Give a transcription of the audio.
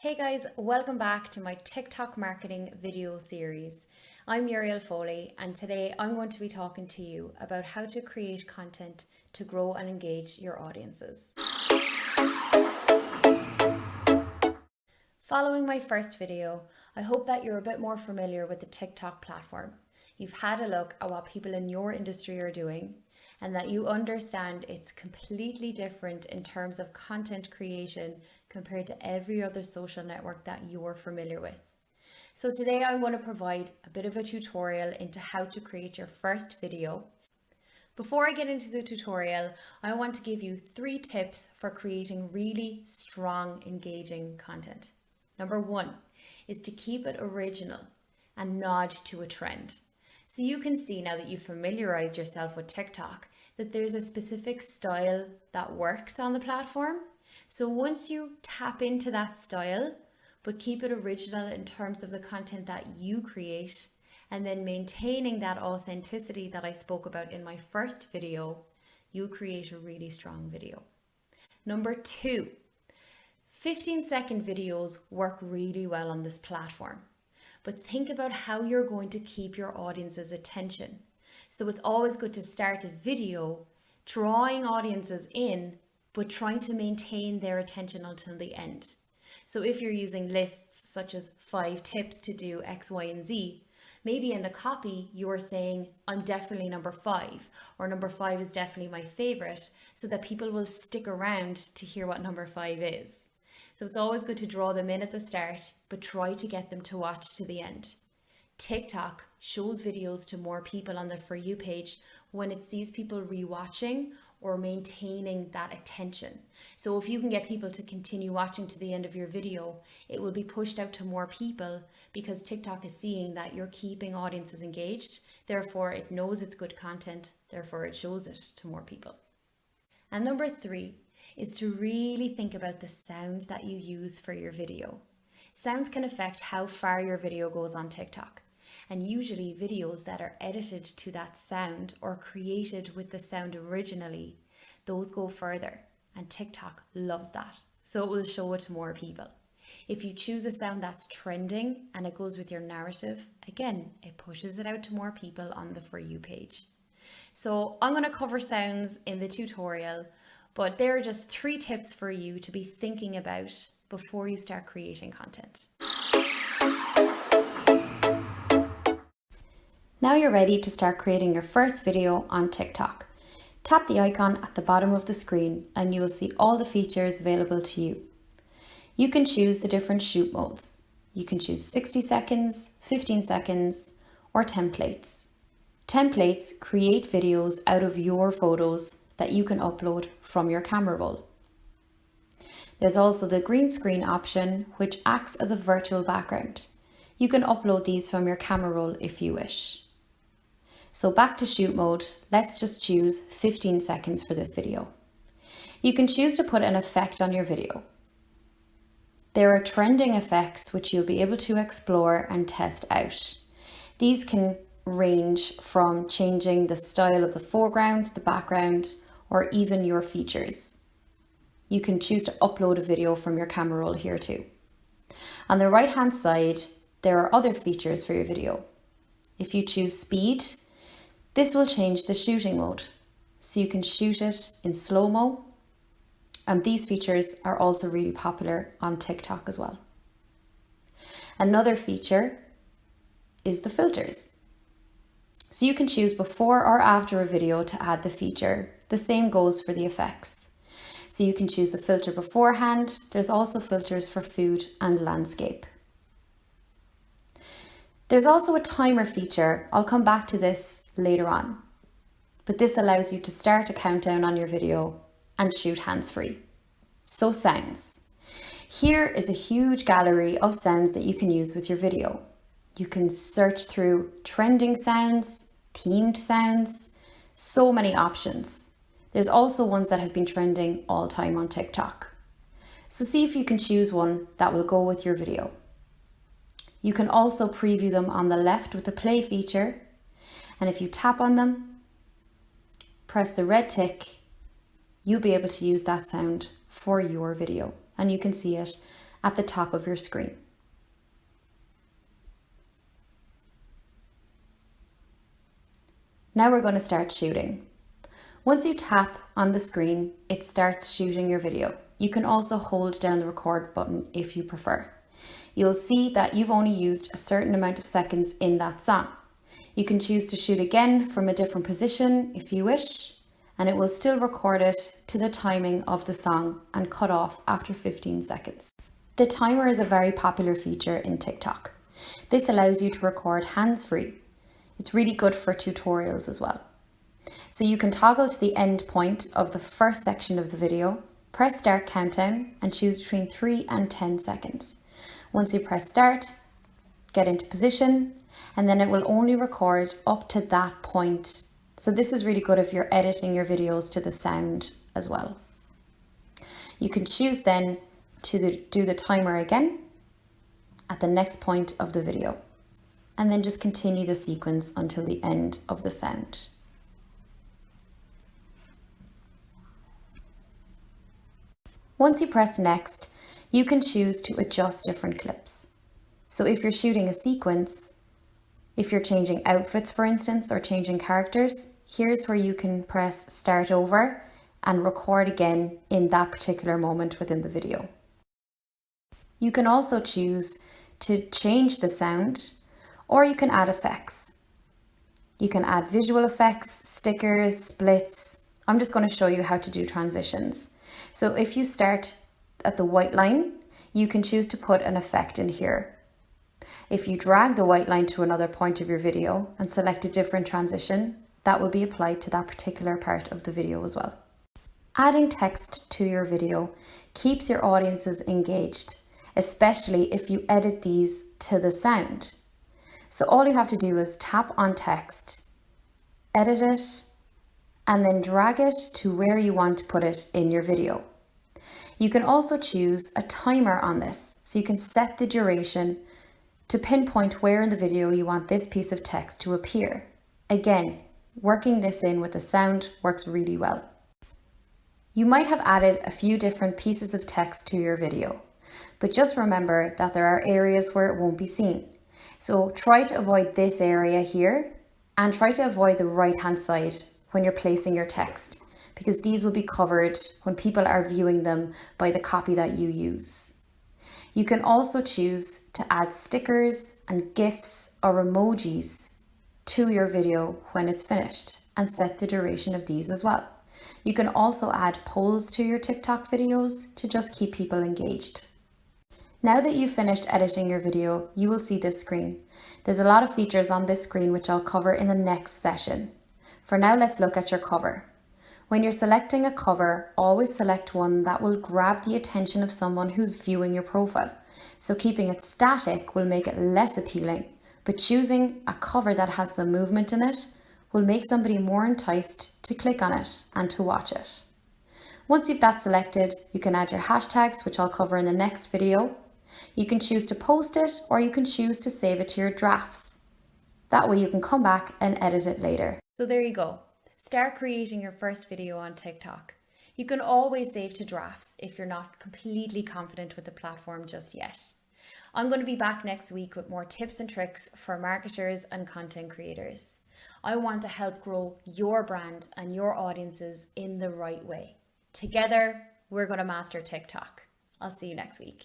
Hey guys, welcome back to my TikTok marketing video series. I'm Muriel Foley, and today I'm going to be talking to you about how to create content to grow and engage your audiences. Following my first video, I hope that you're a bit more familiar with the TikTok platform. You've had a look at what people in your industry are doing, and that you understand it's completely different in terms of content creation compared to every other social network that you're familiar with. So today I want to provide a bit of a tutorial into how to create your first video. Before I get into the tutorial, I want to give you 3 tips for creating really strong, engaging content. Number 1 is to keep it original and nod to a trend. So you can see now that you've familiarized yourself with TikTok that there's a specific style that works on the platform. So once you tap into that style, but keep it original in terms of the content that you create, and then maintaining that authenticity that I spoke about in my first video, you'll create a really strong video. Number 2, 15-second videos work really well on this platform. But think about how you're going to keep your audience's attention. So it's always good to start a video drawing audiences in, but trying to maintain their attention until the end. So if you're using lists such as 5 tips to do X, Y, and Z, maybe in the copy you're saying, I'm definitely number 5, or number 5 is definitely my favorite, so that people will stick around to hear what number 5 is. So it's always good to draw them in at the start, but try to get them to watch to the end. TikTok shows videos to more people on the For You page when it sees people rewatching or maintaining that attention. So if you can get people to continue watching to the end of your video, it will be pushed out to more people because TikTok is seeing that you're keeping audiences engaged. Therefore, it knows it's good content. Therefore, it shows it to more people. And number 3 is to really think about the sound that you use for your video. Sounds can affect how far your video goes on TikTok. And usually videos that are edited to that sound or created with the sound originally, those go further, and TikTok loves that. So it will show it to more people. If you choose a sound that's trending and it goes with your narrative, again, it pushes it out to more people on the For You page. So I'm going to cover sounds in the tutorial, but there are just 3 tips for you to be thinking about before you start creating content. Now you're ready to start creating your first video on TikTok. Tap the icon at the bottom of the screen and you will see all the features available to you. You can choose the different shoot modes. You can choose 60 seconds, 15 seconds, or templates. Templates create videos out of your photos that you can upload from your camera roll. There's also the green screen option, which acts as a virtual background. You can upload these from your camera roll if you wish. So back to shoot mode, let's just choose 15 seconds for this video. You can choose to put an effect on your video. There are trending effects which you'll be able to explore and test out. These can range from changing the style of the foreground, the background, or even your features. You can choose to upload a video from your camera roll here too. On the right hand side, there are other features for your video. If you choose speed, this will change the shooting mode. So you can shoot it in slow-mo, and these features are also really popular on TikTok as well. Another feature is the filters. So you can choose before or after a video to add the feature. The same goes for the effects. So you can choose the filter beforehand. There's also filters for food and landscape. There's also a timer feature. I'll come back to this later on. But this allows you to start a countdown on your video and shoot hands-free. So sounds. Here is a huge gallery of sounds that you can use with your video. You can search through trending sounds, themed sounds, so many options. There's also ones that have been trending all time on TikTok. So see if you can choose one that will go with your video. You can also preview them on the left with the play feature. And if you tap on them, press the red tick, you'll be able to use that sound for your video. And you can see it at the top of your screen. Now we're going to start shooting. Once you tap on the screen, it starts shooting your video. You can also hold down the record button if you prefer. You'll see that you've only used a certain amount of seconds in that song. You can choose to shoot again from a different position if you wish, and it will still record it to the timing of the song and cut off after 15 seconds. The timer is a very popular feature in TikTok. This allows you to record hands-free. It's really good for tutorials as well. So you can toggle to the end point of the first section of the video, press start countdown and choose between 3 and 10 seconds. Once you press start, get into position, and then it will only record up to that point. So this is really good if you're editing your videos to the sound as well. You can choose then to do the timer again at the next point of the video, and then just continue the sequence until the end of the sound. Once you press next, you can choose to adjust different clips. So if you're shooting a sequence, if you're changing outfits, for instance, or changing characters, here's where you can press start over and record again in that particular moment within the video. You can also choose to change the sound, or you can add effects. You can add visual effects, stickers, splits. I'm just going to show you how to do transitions. So if you start at the white line, you can choose to put an effect in here. If you drag the white line to another point of your video and select a different transition, that will be applied to that particular part of the video as well. Adding text to your video keeps your audiences engaged, especially if you edit these to the sound. So all you have to do is tap on text, edit it, and then drag it to where you want to put it in your video. You can also choose a timer on this, so you can set the duration to pinpoint where in the video you want this piece of text to appear. Again, working this in with the sound works really well. You might have added a few different pieces of text to your video, but just remember that there are areas where it won't be seen. So try to avoid this area here and try to avoid the right-hand side when you're placing your text, because these will be covered when people are viewing them by the copy that you use. You can also choose to add stickers and GIFs or emojis to your video when it's finished and set the duration of these as well. You can also add polls to your TikTok videos to just keep people engaged. Now that you've finished editing your video, you will see this screen. There's a lot of features on this screen which I'll cover in the next session. For now, let's look at your cover. When you're selecting a cover, always select one that will grab the attention of someone who's viewing your profile. So keeping it static will make it less appealing, but choosing a cover that has some movement in it will make somebody more enticed to click on it and to watch it. Once you've that selected, you can add your hashtags, which I'll cover in the next video. You can choose to post it, or you can choose to save it to your drafts. That way you can come back and edit it later. So there you go. Start creating your first video on TikTok. You can always save to drafts if you're not completely confident with the platform just yet. I'm going to be back next week with more tips and tricks for marketers and content creators. I want to help grow your brand and your audiences in the right way. Together, we're going to master TikTok. I'll see you next week.